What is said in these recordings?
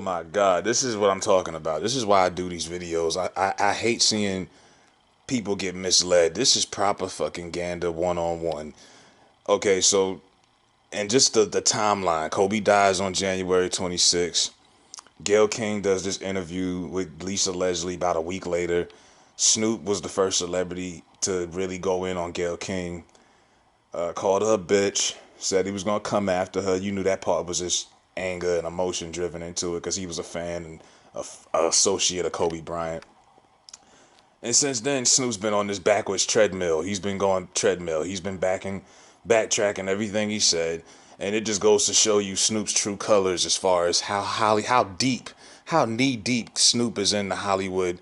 my God, this is what I'm talking about. This is why I do these videos. I hate seeing people get misled. This is proper fucking gander one-on-one. Okay, so, and just the timeline. Kobe dies on January 26th. Gayle King does this interview with Lisa Leslie about a week later. Snoop was the first celebrity to really go in on Gayle King. Called her a bitch. Said he was gonna come after her. You knew that part was just anger and emotion driven into it because he was a fan and a associate of Kobe Bryant. And since then, Snoop's been on this backwards treadmill. He's been going treadmill. He's been backtracking everything he said, and it just goes to show you Snoop's true colors as far as how knee deep Snoop is in the Hollywood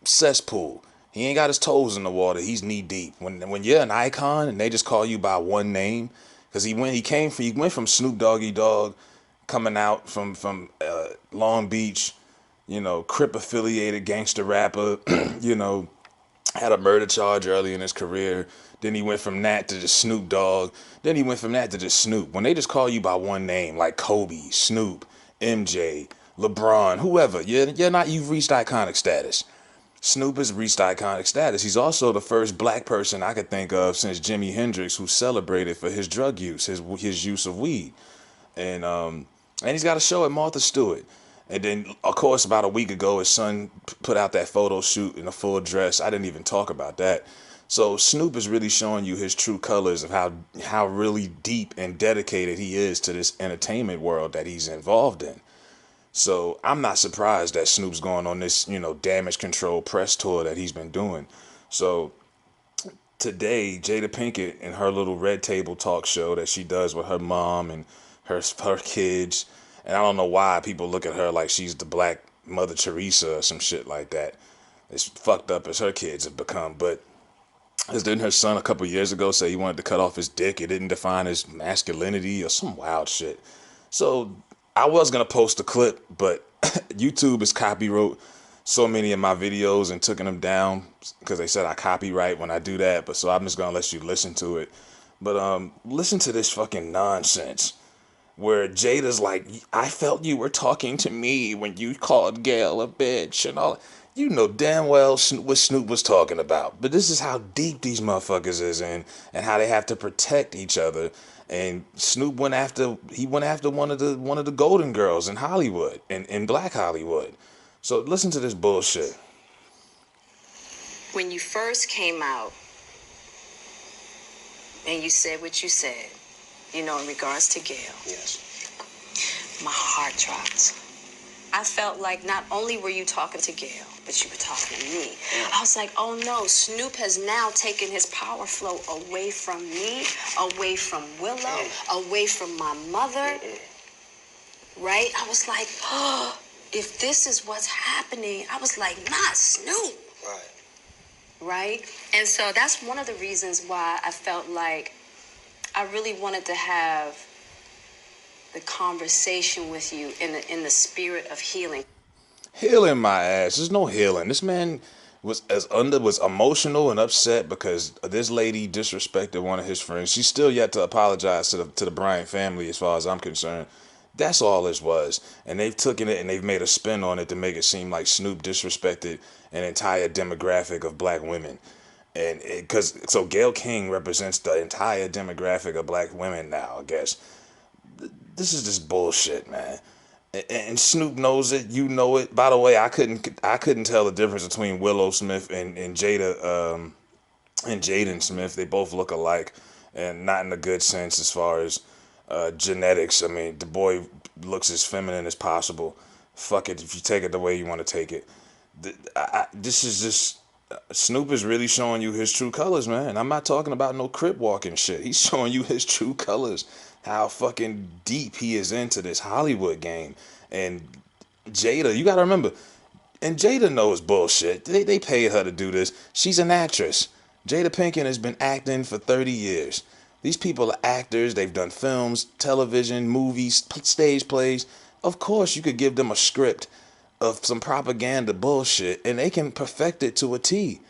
cesspool. He ain't got his toes in the water. He's knee deep. When you're an icon and they just call you by one name, because he went from Snoop Doggy Dogg, coming out from Long Beach, Crip affiliated gangster rapper, had a murder charge early in his career. Then he went from that to just Snoop Dogg. Then he went from that to just Snoop. When they just call you by one name, like Kobe, Snoop, MJ, LeBron, whoever, you've reached iconic status. Snoop has reached iconic status. He's also the first black person I could think of since Jimi Hendrix who celebrated for his drug use, his use of weed. And he's got a show at Martha Stewart. And then, of course, about a week ago, his son put out that photo shoot in a full dress. I didn't even talk about that. So Snoop is really showing you his true colors of how really deep and dedicated he is to this entertainment world that he's involved in. So I'm not surprised that Snoop's going on this, damage control press tour that he's been doing. So today, Jada Pinkett in her little Red Table talk show that she does with her mom and her kids, and I don't know why people look at her like she's the black Mother Teresa or some shit like that. It's fucked up as her kids have become. But didn't her son a couple years ago say he wanted to cut off his dick? It didn't define his masculinity or some wild shit. So I was gonna post a clip, but YouTube has copywrote so many of my videos and taken them down because they said I copyright when I do that. But so I'm just gonna let you listen to it. But listen to this fucking nonsense where Jada's like, I felt you were talking to me when you called Gayle a bitch and all. You know damn well what Snoop was talking about. But this is how deep these motherfuckers is in and how they have to protect each other. And Snoop went after one of the golden girls in Hollywood, in Black Hollywood. So listen to this bullshit. When you first came out and you said what you said, in regards to Gayle. Yes. My heart dropped. I felt like not only were you talking to Gayle, but you were talking to me. Yeah. I was like, oh no, Snoop has now taken his power flow away from me, away from Willow, away from my mother. Right? I was like, oh, if this is what's happening, I was like, not Snoop. Right? And so that's one of the reasons why I felt like I really wanted to have the conversation with you in the spirit of healing. Healing my ass. There's no healing. This man was emotional and upset because this lady disrespected one of his friends. She's still yet to apologize to the Bryant family, as far as I'm concerned. That's all this was, and they've taken it and they've made a spin on it to make it seem like Snoop disrespected an entire demographic of black women. And so Gayle King represents the entire demographic of black women now, I guess. This is just bullshit, man. And Snoop knows it. You know it. By the way, I couldn't tell the difference between Willow Smith and Jada and Jaden Smith. They both look alike, and not in a good sense as far as genetics. I mean, the boy looks as feminine as possible. Fuck it, if you take it the way you want to take it. This is just Snoop is really showing you his true colors, man. And I'm not talking about no crip walking shit. He's showing you his true colors. How fucking deep he is into this Hollywood game. And Jada, you gotta remember, and Jada knows bullshit. They paid her to do this. She's an actress. Jada Pinkett has been acting for 30 years. These people are actors. They've done films, television, movies, stage plays. Of course, you could give them a script of some propaganda bullshit, and they can perfect it to a T.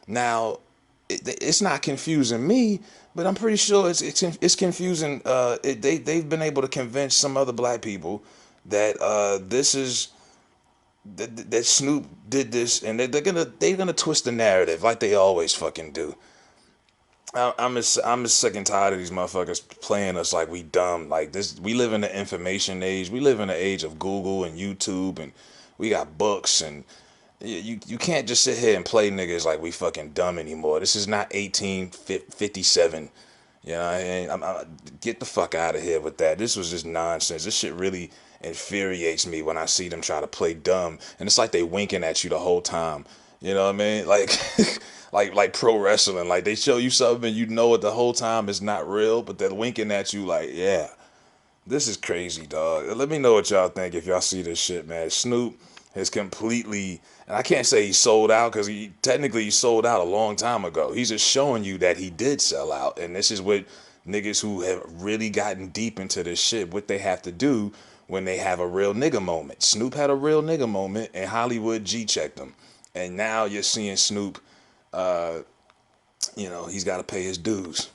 Now, it's not confusing me, but I'm pretty sure it's confusing. They've been able to convince some other black people that this is that Snoop did this, and they're gonna twist the narrative like they always fucking do. I'm just sick and tired of these motherfuckers playing us like we dumb. Like this, we live in the information age. We live in the age of Google and YouTube, and we got books, and you can't just sit here and play niggas like we fucking dumb anymore. This is not 1857. You know, get the fuck out of here with that. This was just nonsense. This shit really infuriates me when I see them try to play dumb, and it's like they winking at you the whole time. You know what I mean? Like, like pro wrestling. Like they show you something, and you know it the whole time is not real, but they're winking at you. Like, yeah, this is crazy, dog. Let me know what y'all think if y'all see this shit, man. Snoop has completely, and I can't say he sold out because he technically he sold out a long time ago. He's just showing you that he did sell out, and this is what niggas who have really gotten deep into this shit, what they have to do when they have a real nigga moment. Snoop had a real nigga moment, and Hollywood G checked him, and now you're seeing Snoop. He's got to pay his dues.